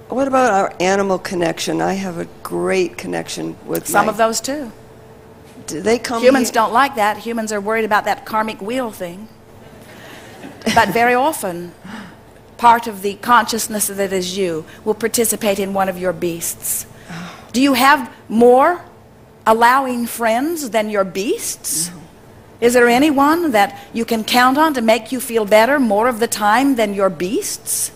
What about our animal connection? I have a great connection with some of those too. Do they come Humans here? don't like that. Humans are worried about that karmic wheel thing. But very often, part of the consciousness that is you will participate in one of your beasts. Do you have more allowing friends than your beasts? No. Is there anyone that you can count on to make you feel better more of the time than your beasts?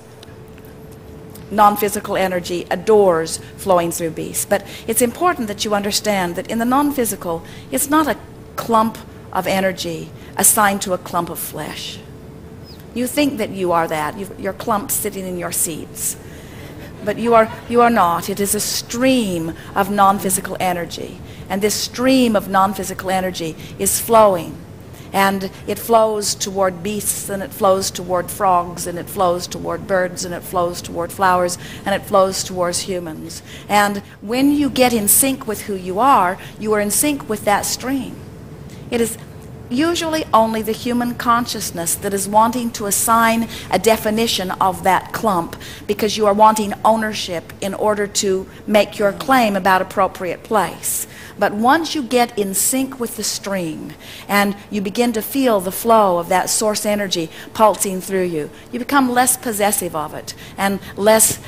Non-physical energy adores flowing through beasts. But it's important that you understand that in the non-physical, it's not a clump of energy assigned to a clump of flesh. You think that you are that. You're clumps sitting in your seats. But you are not. It is a stream of non-physical energy. And this stream of non-physical energy is flowing. And it flows toward beasts, and it flows toward frogs, and it flows toward birds, and it flows toward flowers, and it flows towards humans. And when you get in sync with who you are in sync with that stream. It is usually only the human consciousness that is wanting to assign a definition of that clump, because you are wanting ownership in order to make your claim about appropriate place. But once you get in sync with the stream and you begin to feel the flow of that source energy pulsing through you, you become less possessive of it and less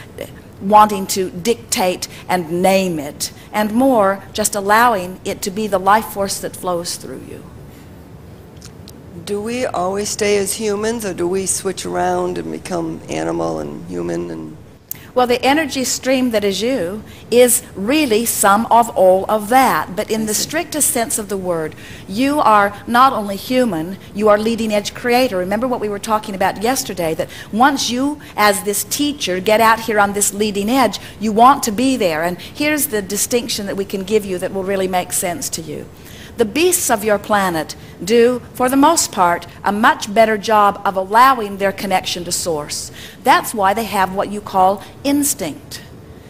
wanting to dictate and name it, and more just allowing it to be the life force that flows through you. Do we always stay as humans, or do we switch around and become animal and human? And well, the energy stream that is you is really some of all of that. But in the strictest sense of the word, you are not only human, you are leading edge creator. Remember what we were talking about yesterday, that once you, as this teacher, get out here on this leading edge, you want to be there. And here's the distinction that we can give you that will really make sense to you. The beasts of your planet do, for the most part, a much better job of allowing their connection to source. That's why they have what you call instinct.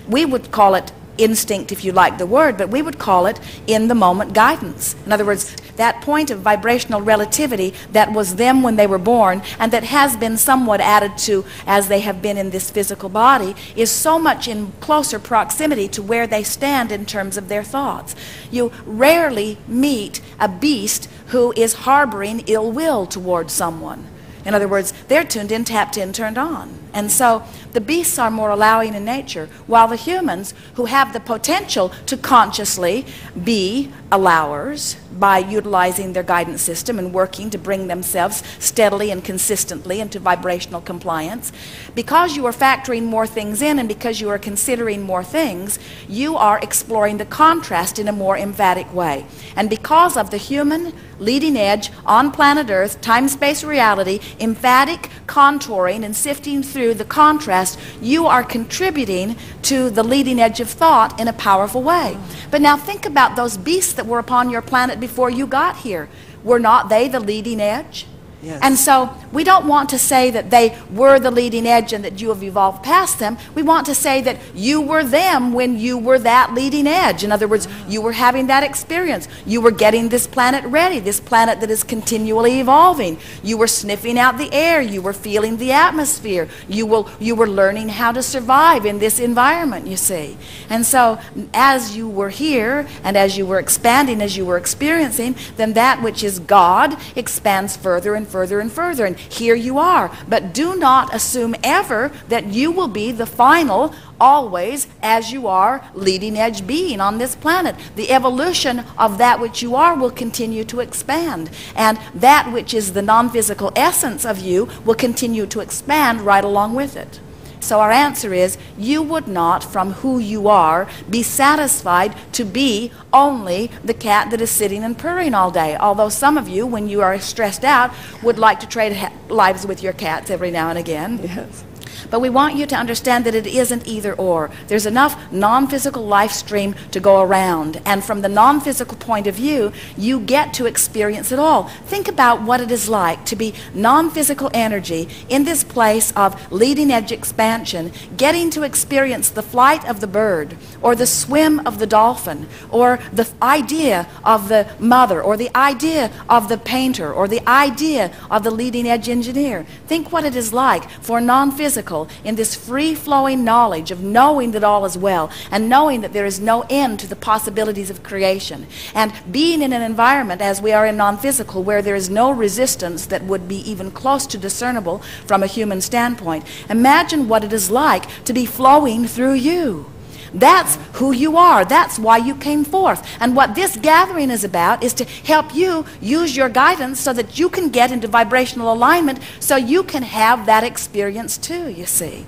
We would call it instinct if you like the word, but we would call it in-the-moment guidance. In other words, that point of vibrational relativity that was them when they were born, and that has been somewhat added to as they have been in this physical body, is so much in closer proximity to where they stand in terms of their thoughts. You rarely meet a beast who is harboring ill will towards someone. In other words, they're tuned in, tapped in, turned on. And so the beasts are more allowing in nature, while the humans, who have the potential to consciously be allowers by utilizing their guidance system and working to bring themselves steadily and consistently into vibrational compliance, because you are factoring more things in and because you are considering more things, you are exploring the contrast in a more emphatic way. And because of the human leading edge on planet Earth, time-space reality, emphatic contouring and sifting through the contrast, you are contributing to the leading edge of thought in a powerful way. But now think about those beasts that were upon your planet before you got here. Were not they the leading edge? yes. And so we don't want to say that they were the leading edge and that you have evolved past them. We want to say that you were them when you were that leading edge. In other words, you were having that experience. You were getting this planet ready, this planet that is continually evolving. You were sniffing out the air. You were feeling the atmosphere. You were learning how to survive in this environment, you see. And so as you were here and as you were expanding, as you were experiencing, then that which is God expands further and further and further. And here you are. But do not assume ever that you will be the final, always, as you are, leading edge being on this planet. The evolution of that which you are will continue to expand. And that which is the non-physical essence of you will continue to expand right along with it. So our answer is, you would not, from who you are, be satisfied to be only the cat that is sitting and purring all day. Although some of you, when you are stressed out, would like to trade lives with your cats every now and again. Yes. But we want you to understand that it isn't either or. There's enough non-physical life stream to go around. And from the non-physical point of view, you get to experience it all. Think about what it is like to be non-physical energy in this place of leading edge expansion, getting to experience the flight of the bird, or the swim of the dolphin, or the idea of the mother, or the idea of the painter, or the idea of the leading edge engineer. Think what it is like for non-physical non-physical, in this free-flowing knowledge of knowing that all is well and knowing that there is no end to the possibilities of creation, and being in an environment as we are in non-physical where there is no resistance that would be even close to discernible from a human standpoint. Imagine what it is like to be flowing through you. That's who you are. That's why you came forth. And what this gathering is about is to help you use your guidance so that you can get into vibrational alignment so you can have that experience too, you see.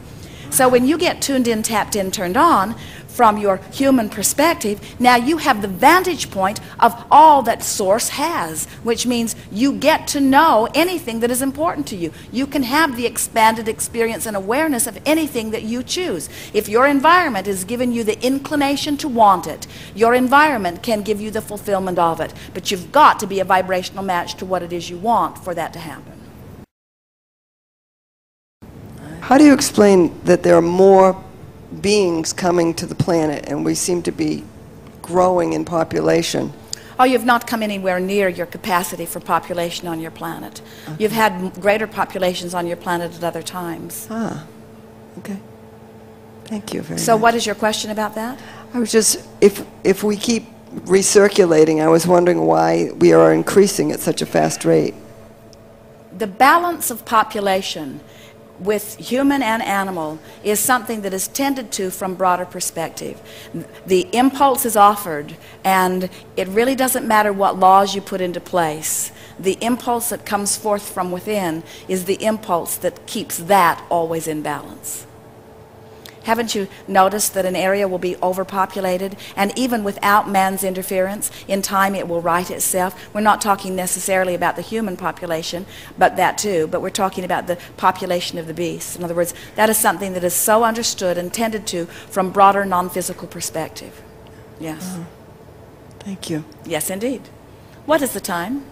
So when you get tuned in, tapped in, turned on from your human perspective, now you have the vantage point of all that Source has, which means you get to know anything that is important to you. You can have the expanded experience and awareness of anything that you choose. If your environment is giving you the inclination to want it, your environment can give you the fulfillment of it. But you've got to be a vibrational match to what it is you want for that to happen. How do you explain that there are more beings coming to the planet and we seem to be growing in population? Oh, you've not come anywhere near your capacity for population on your planet. Okay. You've had greater populations on your planet at other times. Ah, okay. Thank you very much. So what is your question about that? I was just, if we keep recirculating, I was wondering why we are increasing at such a fast rate. The balance of population with human and animal is something that is tended to from broader perspective. The impulse is offered, and it really doesn't matter what laws you put into place. The impulse that comes forth from within is the impulse that keeps that always in balance. Haven't you noticed that an area will be overpopulated, and even without man's interference, in time it will right itself? We're not talking necessarily about the human population, but that too, but we're talking about the population of the beasts. In other words, that is something that is so understood and tended to from broader non-physical perspective. Yes. Thank you. Yes, indeed. What is the time?